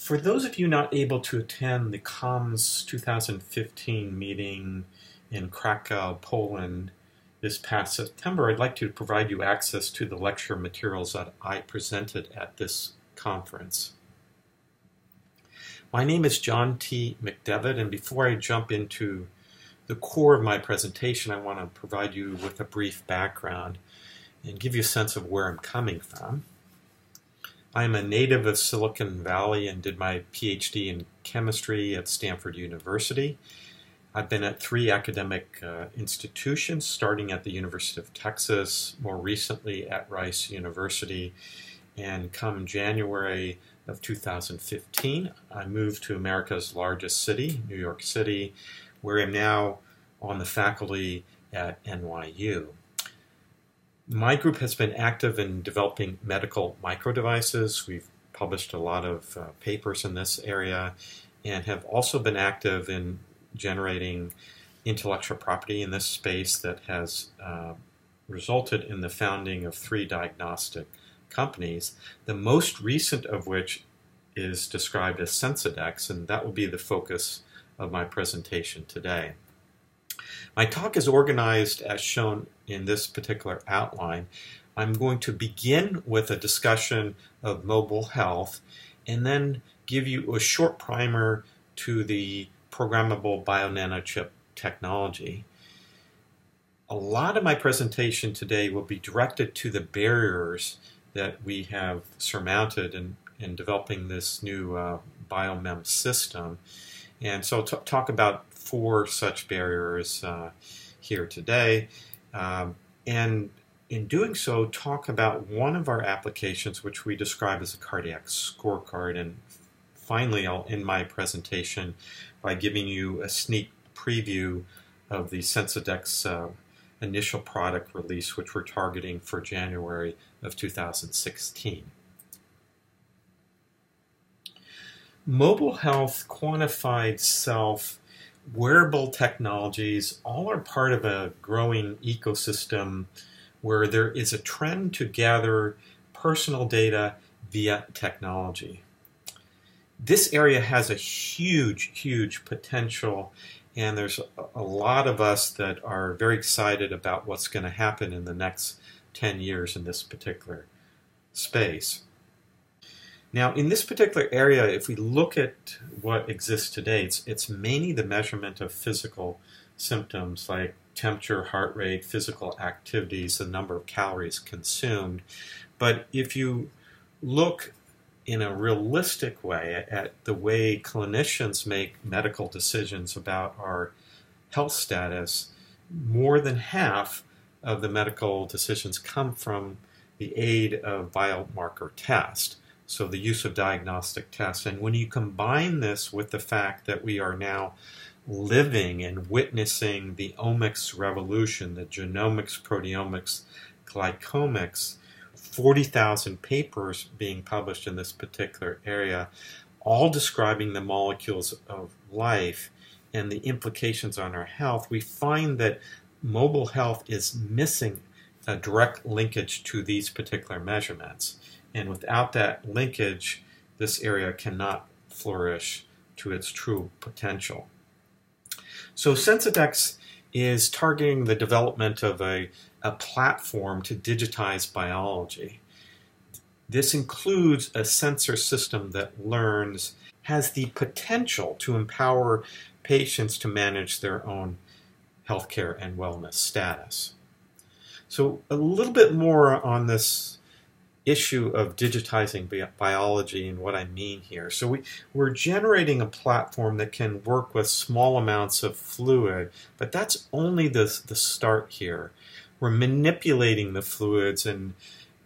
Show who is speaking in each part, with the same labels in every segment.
Speaker 1: For those of you not able to attend the COMS 2015 meeting in Krakow, Poland this past September, I'd like to provide you access to the lecture materials that I presented at this conference. My name is John T. McDevitt, and before I jump into the core of my presentation, I want to provide you with a brief background and give you a sense of where I'm coming from. I'm a native of Silicon Valley and did my PhD in chemistry at Stanford University. I've been at 3 academic institutions, starting at the University of Texas, more recently at Rice University, and come January of 2015, I moved to America's largest city, New York City, where I'm now on the faculty at NYU. My group has been active in developing medical microdevices. We've published a lot of papers in this area and have also been active in generating intellectual property in this space that has resulted in the founding of 3 diagnostic companies, the most recent of which is described as Sensodyx, and that will be the focus of my presentation today. My talk is organized as shown in this particular outline. I'm going to begin with a discussion of mobile health and then give you a short primer to the programmable bio-nanochip technology. A lot of my presentation today will be directed to the barriers that we have surmounted in developing this new biomem system. And so I'll talk about 4 such barriers here today. And in doing so, talk about one of our applications, which we describe as a cardiac scorecard. And finally, I'll end my presentation by giving you a sneak preview of the Sensodyx initial product release, which we're targeting for January of 2016. Mobile health, quantified self, wearable technologies, all are part of a growing ecosystem where there is a trend to gather personal data via technology. This area has a huge potential, and there's a lot of us that are very excited about what's going to happen in the next 10 years in this particular space. Now, in this particular area, if we look at what exists today, it's mainly the measurement of physical symptoms like temperature, heart rate, physical activities, the number of calories consumed. But if you look in a realistic way at the way clinicians make medical decisions about our health status, more than half of the medical decisions come from the aid of biomarker tests. So the use of diagnostic tests. And when you combine this with the fact that we are now living and witnessing the omics revolution, the genomics, proteomics, glycomics, 40,000 papers being published in this particular area, all describing the molecules of life and the implications on our health, we find that mobile health is missing a direct linkage to these particular measurements. And without that linkage, this area cannot flourish to its true potential. So Sensodyx is targeting the development of a platform to digitize biology. This includes a sensor system that learns, has the potential to empower patients to manage their own healthcare and wellness status. So a little bit more on this issue of digitizing biology and what I mean here. So we're generating a platform that can work with small amounts of fluid, but that's only the start here. We're manipulating the fluids and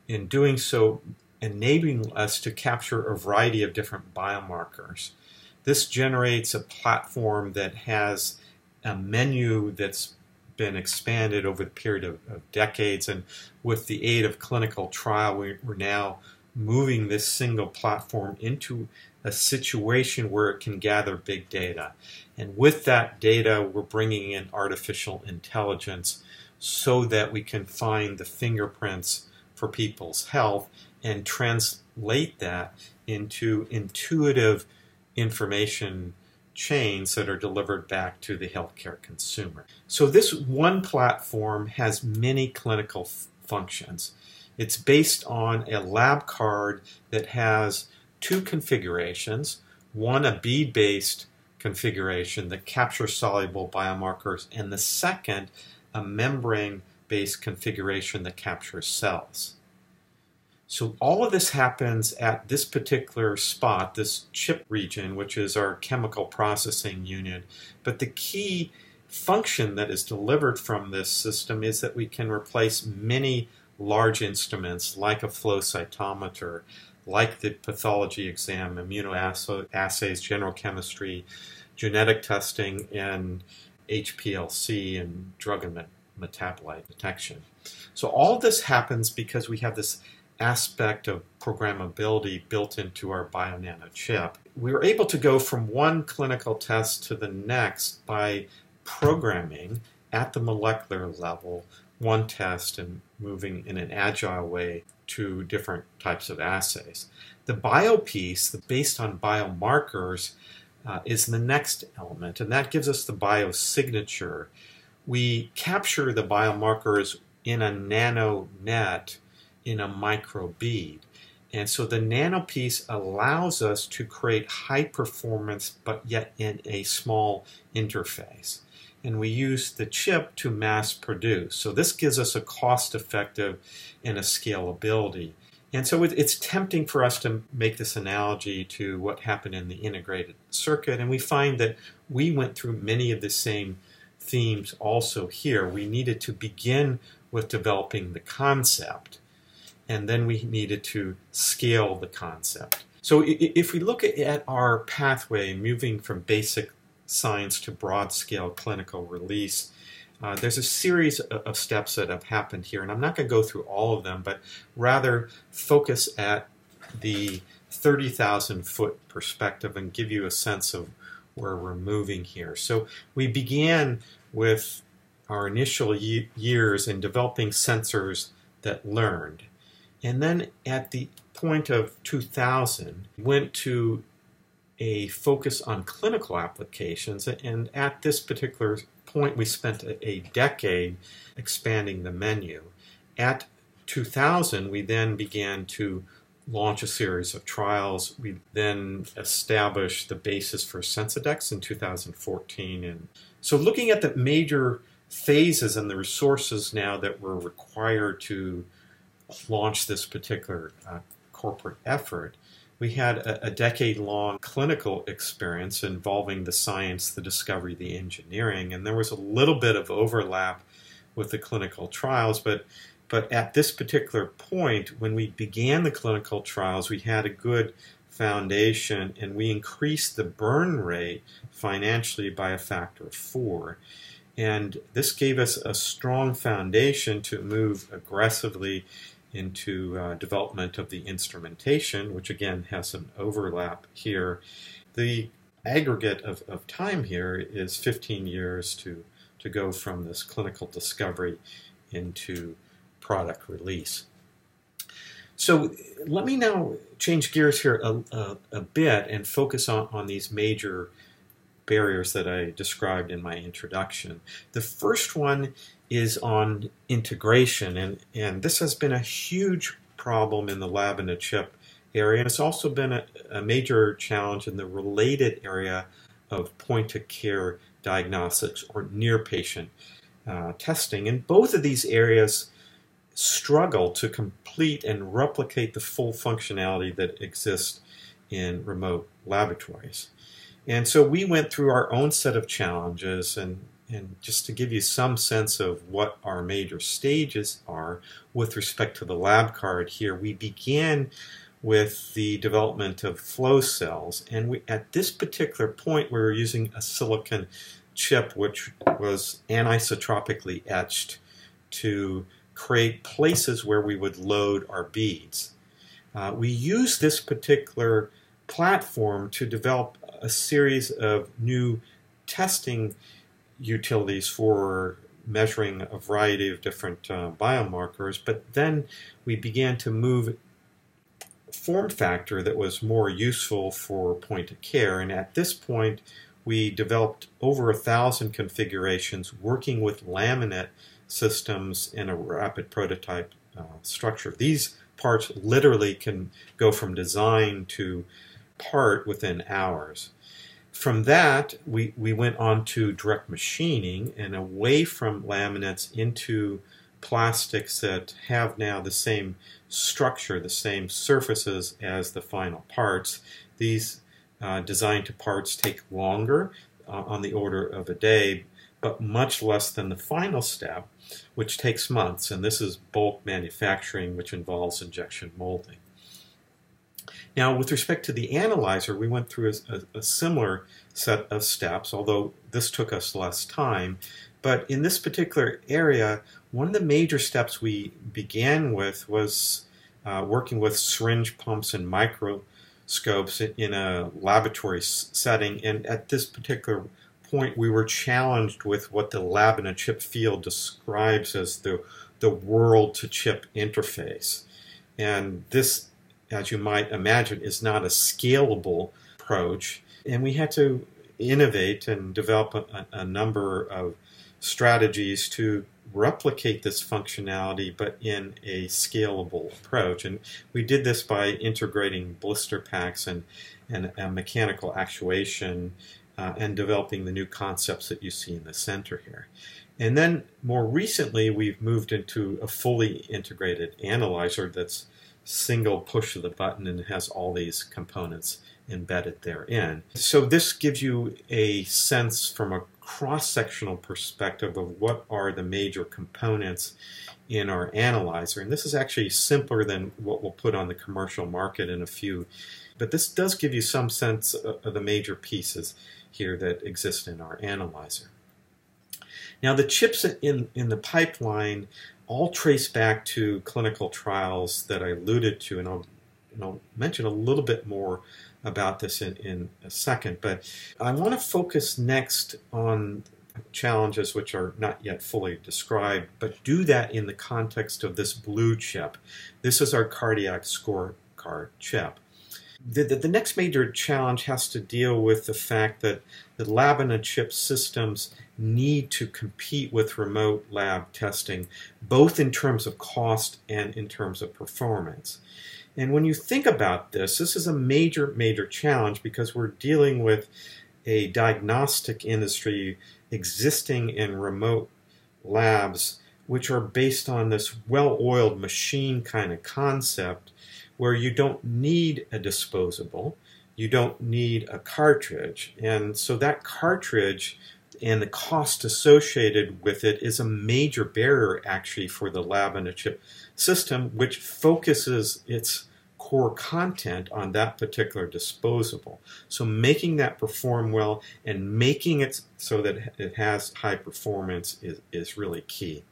Speaker 1: in doing so enabling us to capture a variety of different biomarkers. This generates a platform that has a menu that's been expanded over the period of decades, and with the aid of clinical trial, we're now moving this single platform into a situation where it can gather big data. And with that data, we're bringing in artificial intelligence so that we can find the fingerprints for people's health and translate that into intuitive information chains that are delivered back to the healthcare consumer. So this one platform has many clinical functions. It's based on a lab card that has two configurations, one a bead-based configuration that captures soluble biomarkers, and the second a membrane-based configuration that captures cells. So all of this happens at this particular spot, this chip region, which is our chemical processing unit. But the key function that is delivered from this system is that we can replace many large instruments like a flow cytometer, like the pathology exam, immunoassays, general chemistry, genetic testing, and HPLC and drug and metabolite detection. So all this happens because we have this aspect of programmability built into our BioNano chip. We were able to go from one clinical test to the next by programming at the molecular level one test and moving in an agile way to different types of assays. The bio piece, based on biomarkers, is the next element, and that gives us the biosignature. We capture the biomarkers in a nano net in a micro bead. And so the nano piece allows us to create high performance, but yet in a small interface. And we use the chip to mass produce. So this gives us a cost effective and a scalability. And so it's tempting for us to make this analogy to what happened in the integrated circuit. And we find that we went through many of the same themes also here. We needed to begin with developing the concept, and then we needed to scale the concept. So if we look at our pathway moving from basic science to broad-scale clinical release, there's a series of steps that have happened here, and I'm not going to go through all of them, but rather focus at the 30,000-foot perspective and give you a sense of where we're moving here. So we began with our initial years in developing sensors that learned. And then at the point of 2000, went to a focus on clinical applications. And at this particular point, we spent a decade expanding the menu. At 2000, we then began to launch a series of trials. We then established the basis for Sensodex in 2014. And so looking at the major phases and the resources now that were required to launch this particular corporate effort, we had a decade-long clinical experience involving the science, the discovery, the engineering, and there was a little bit of overlap with the clinical trials, but at this particular point, when we began the clinical trials, we had a good foundation, and we increased the burn rate financially by a factor of 4. And this gave us a strong foundation to move aggressively into development of the instrumentation, which again has some overlap here. The aggregate of time here is 15 years to go from this clinical discovery into product release. So let me now change gears here a bit and focus on these major barriers that I described in my introduction. The first one is on integration, and this has been a huge problem in the lab and the chip area, and it's also been a major challenge in the related area of point-of-care diagnostics or near-patient testing. And both of these areas struggle to complete and replicate the full functionality that exists in remote laboratories. And so we went through our own set of challenges, and just to give you some sense of what our major stages are with respect to the lab card here, we began with the development of flow cells. And at this particular point, we were using a silicon chip which was anisotropically etched to create places where we would load our beads. We used this particular platform to develop a series of new testing utilities for measuring a variety of different biomarkers, but then we began to move form factor that was more useful for point of care. And at this point, we developed over 1,000 configurations working with laminate systems in a rapid prototype structure. These parts literally can go from design to part within hours. From that, we went on to direct machining and away from laminates into plastics that have now the same structure, the same surfaces as the final parts. These design to parts take longer, on the order of a day, but much less than the final step, which takes months. And this is bulk manufacturing, which involves injection molding. Now, with respect to the analyzer, we went through a similar set of steps, although this took us less time. But in this particular area, one of the major steps we began with was working with syringe pumps and microscopes in a laboratory setting. And at this particular point, we were challenged with what the lab-in-a-chip field describes as the world-to-chip interface. And this, as you might imagine, is not a scalable approach. And we had to innovate and develop a number of strategies to replicate this functionality, but in a scalable approach. And we did this by integrating blister packs and mechanical actuation and developing the new concepts that you see in the center here. And then more recently, we've moved into a fully integrated analyzer that's single push of the button and has all these components embedded therein. So this gives you a sense from a cross-sectional perspective of what are the major components in our analyzer. And this is actually simpler than what we'll put on the commercial market in a few. But this does give you some sense of the major pieces here that exist in our analyzer. Now the chips in the pipeline all trace back to clinical trials that I alluded to, and I'll mention a little bit more about this in a second, but I want to focus next on challenges which are not yet fully described, but do that in the context of this blue chip. This is our cardiac scorecard chip. The next major challenge has to deal with the fact that the lab-in-a-chip systems need to compete with remote lab testing, both in terms of cost and in terms of performance. And when you think about this, this is a major, major challenge because we're dealing with a diagnostic industry existing in remote labs, which are based on this well-oiled machine kind of concept where you don't need a disposable, you don't need a cartridge. And so that cartridge and the cost associated with it is a major barrier actually for the lab-in-a-chip system, which focuses its core content on that particular disposable. So making that perform well and making it so that it has high performance is really key.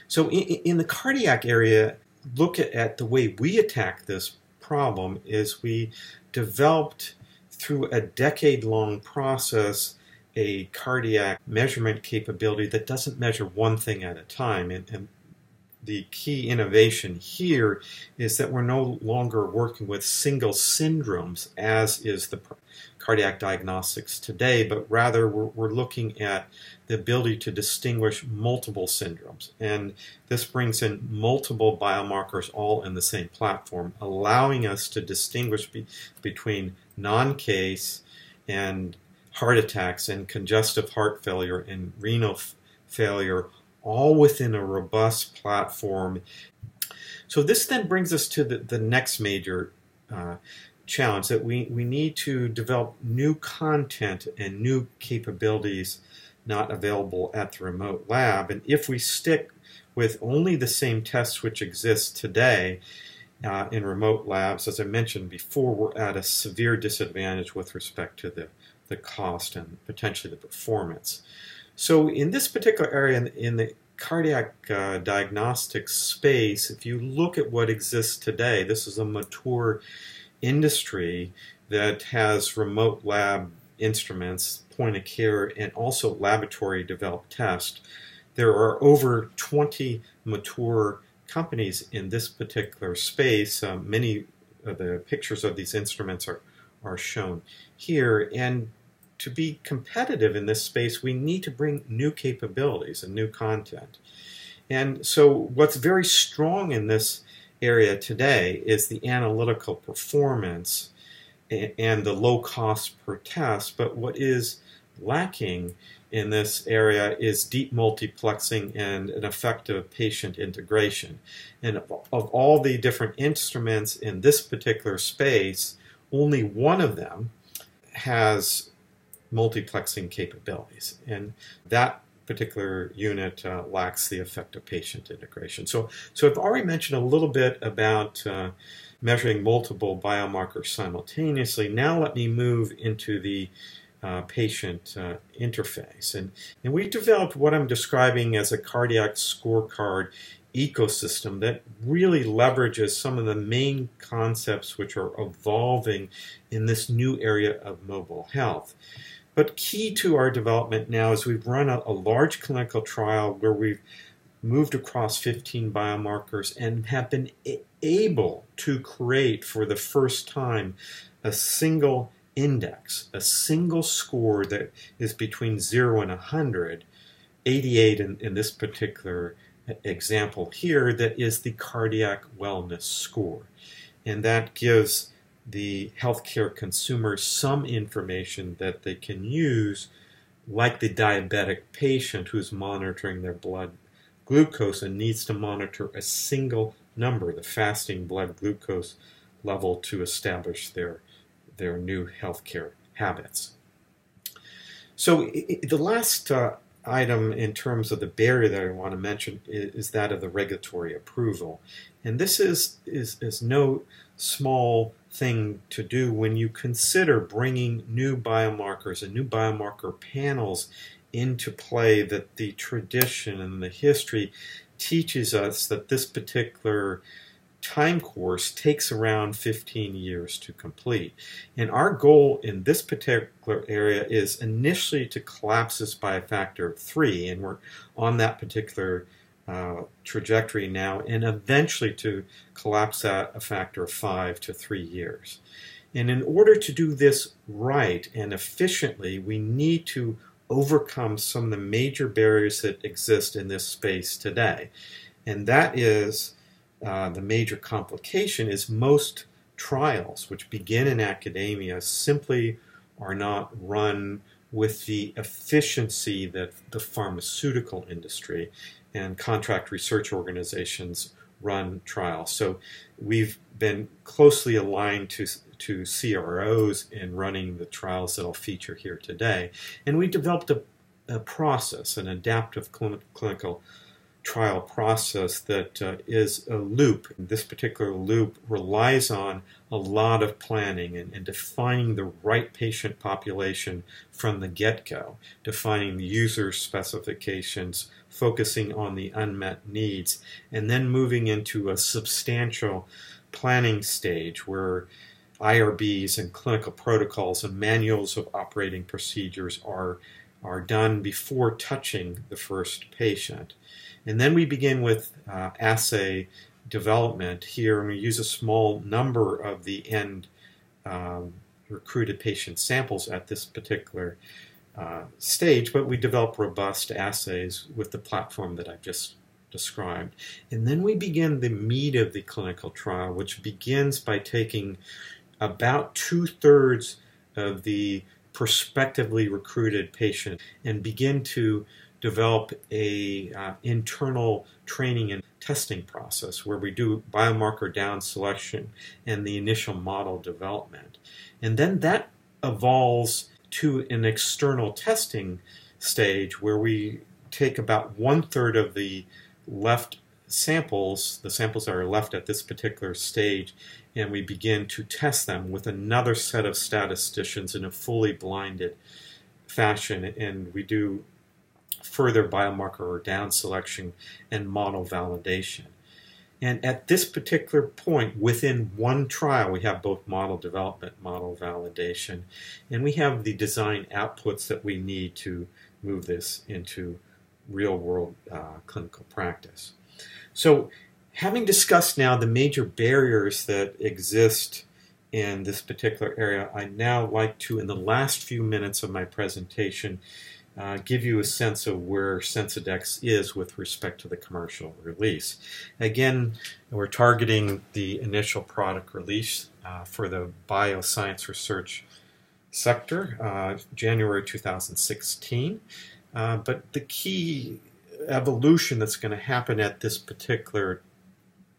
Speaker 1: So in the cardiac area, look at the way we attack this problem is we developed through a decade-long process a cardiac measurement capability that doesn't measure one thing at a time. And the key innovation here is that we're no longer working with single syndromes, as is the cardiac diagnostics today, but rather we're looking at the ability to distinguish multiple syndromes. And this brings in multiple biomarkers all in the same platform, allowing us to distinguish between non-case and heart attacks and congestive heart failure and renal failure, all within a robust platform. So this then brings us to the next major challenge, that we need to develop new content and new capabilities not available at the remote lab. And if we stick with only the same tests which exist today in remote labs, as I mentioned before, we're at a severe disadvantage with respect to the cost and potentially the performance. So in this particular area, in the cardiac diagnostics space, if you look at what exists today, this is a mature industry that has remote lab instruments, point of care, and also laboratory developed tests. There are over 20 mature companies in this particular space. Many of the pictures of these instruments are shown here. And to be competitive in this space, we need to bring new capabilities and new content. And so what's very strong in this area today is the analytical performance and the low cost per test. But what is lacking in this area is deep multiplexing and an effective patient integration. And of all the different instruments in this particular space, only one of them has multiplexing capabilities. And that particular unit lacks the effective patient integration. So I've already mentioned a little bit about measuring multiple biomarkers simultaneously. Now let me move into the patient interface. And we developed what I'm describing as a cardiac scorecard ecosystem that really leverages some of the main concepts which are evolving in this new area of mobile health. But key to our development now is we've run a large clinical trial where we've moved across 15 biomarkers and have been able to create for the first time a single index, a single score that is between 0 and 100, 88 in this particular example here, that is the cardiac wellness score. And that gives the healthcare consumer some information that they can use, like the diabetic patient who's monitoring their blood glucose and needs to monitor a single number, the fasting blood glucose level, to establish their new healthcare habits. So the last item in terms of the barrier that I want to mention is that of the regulatory approval. And this is no small thing to do when you consider bringing new biomarkers and new biomarker panels into play, that the tradition and the history teaches us that this particular time course takes around 15 years to complete. And our goal in this particular area is initially to collapse this by a factor of 3, and we're on that particular trajectory now, and eventually to collapse that a factor of 5 to 3 years. And in order to do this right and efficiently, we need to overcome some of the major barriers that exist in this space today. And that is the major complication is most trials which begin in academia simply are not run with the efficiency that the pharmaceutical industry and contract research organizations run trials. So we've been closely aligned to CROs in running the trials that I'll feature here today. And we developed a process, an adaptive clinical trial process that is a loop. This particular loop relies on a lot of planning and defining the right patient population from the get-go, defining the user specifications, focusing on the unmet needs, and then moving into a substantial planning stage where IRBs and clinical protocols and manuals of operating procedures are done before touching the first patient. And then we begin with assay development here, and we use a small number of the end recruited patient samples at this particular stage, but we develop robust assays with the platform that I've just described. And then we begin the meat of the clinical trial, which begins by taking about 2/3 of the prospectively recruited patient and begin to develop a internal training and testing process where we do biomarker down selection and the initial model development. And then that evolves to an external testing stage where we take about 1/3 of the left samples, the samples that are left at this particular stage, and we begin to test them with another set of statisticians in a fully blinded fashion, and we do further biomarker or down selection and model validation. And at this particular point, within one trial, we have both model development, model validation, and we have the design outputs that we need to move this into real-world clinical practice. So Having discussed now the major barriers that exist in this particular area, I'd now like to, in the last few minutes of my presentation, give you a sense of where Sensodyx is with respect to the commercial release. Again, we're targeting the initial product release for the bioscience research sector, January 2016. But the key evolution that's going to happen at this particular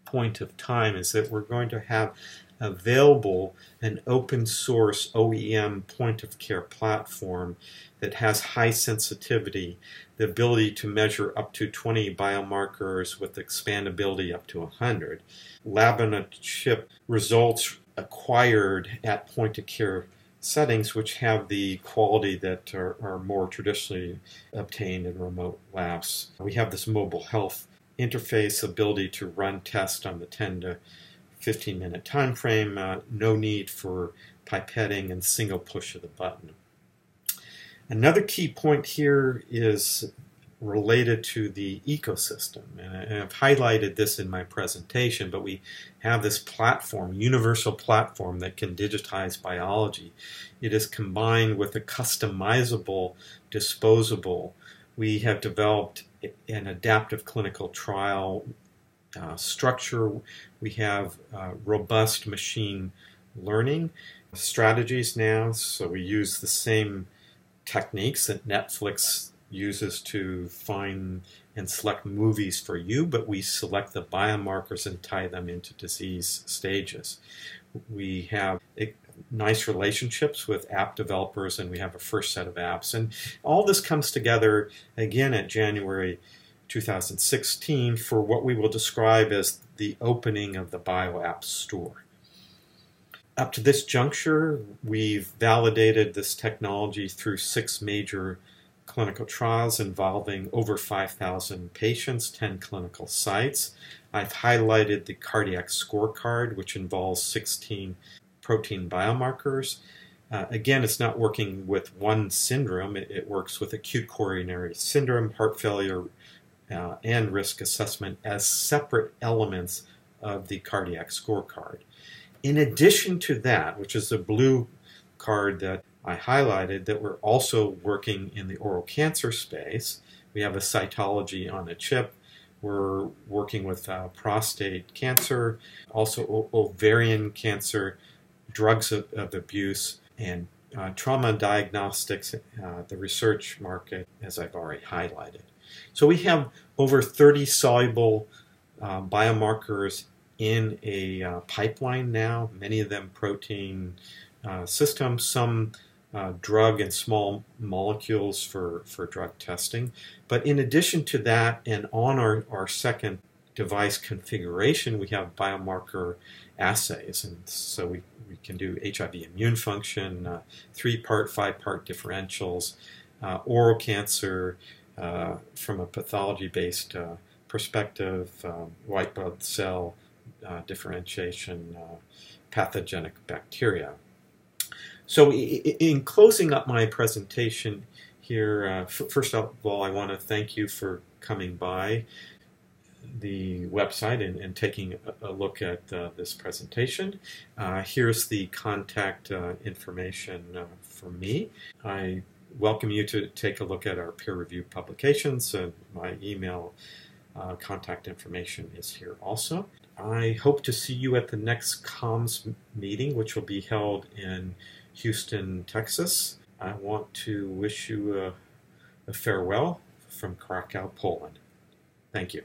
Speaker 1: point of time is that we're going to have available an open source OEM point of care platform that has high sensitivity, the ability to measure up to 20 biomarkers with expandability up to 100. Lab on a chip results acquired at point of care settings which have the quality that are more traditionally obtained in remote labs. We have this mobile health interface, ability to run tests on the 10 to 15-minute time frame, no need for pipetting and single push of the button. Another key point here is related to the ecosystem, and I've highlighted this in my presentation, but we have this platform, universal platform that can digitize biology. It is combined with a customizable, disposable. We have developed an adaptive clinical trial structure. We have robust machine learning strategies now, so we use the same techniques that Netflix uses to find and select movies for you, but we select the biomarkers and tie them into disease stages. We have nice relationships with app developers, and we have a first set of apps. And all this comes together again at January 2016 for what we will describe as the opening of the BioApp Store. Up to this juncture, we've validated this technology through 6 major clinical trials involving over 5,000 patients, 10 clinical sites. I've highlighted the cardiac scorecard, which involves 16 protein biomarkers. Again, it's not working with one syndrome. It works with acute coronary syndrome, heart failure, and risk assessment as separate elements of the cardiac scorecard. In addition to that, which is the blue card that I highlighted, that we're also working in the oral cancer space. We have a cytology on a chip. We're working with prostate cancer, also ovarian cancer, drugs of abuse, and trauma diagnostics, the research market, as I've already highlighted. So we have over 30 soluble biomarkers in a pipeline now, many of them protein systems, some drug and small molecules for drug testing. But in addition to that, and on our second device configuration, we have biomarker assays. And so we can do HIV immune function, 3-part, 5-part differentials, oral cancer from a pathology-based perspective, white blood cell differentiation, pathogenic bacteria. So in closing up my presentation here, first of all, I want to thank you for coming by the website and taking a look at this presentation. Here's the contact information for me. I welcome you to take a look at our peer-reviewed publications. My email contact information is here also. I hope to see you at the next COMS meeting, which will be held in Houston, Texas. I want to wish you a farewell from Krakow, Poland. Thank you.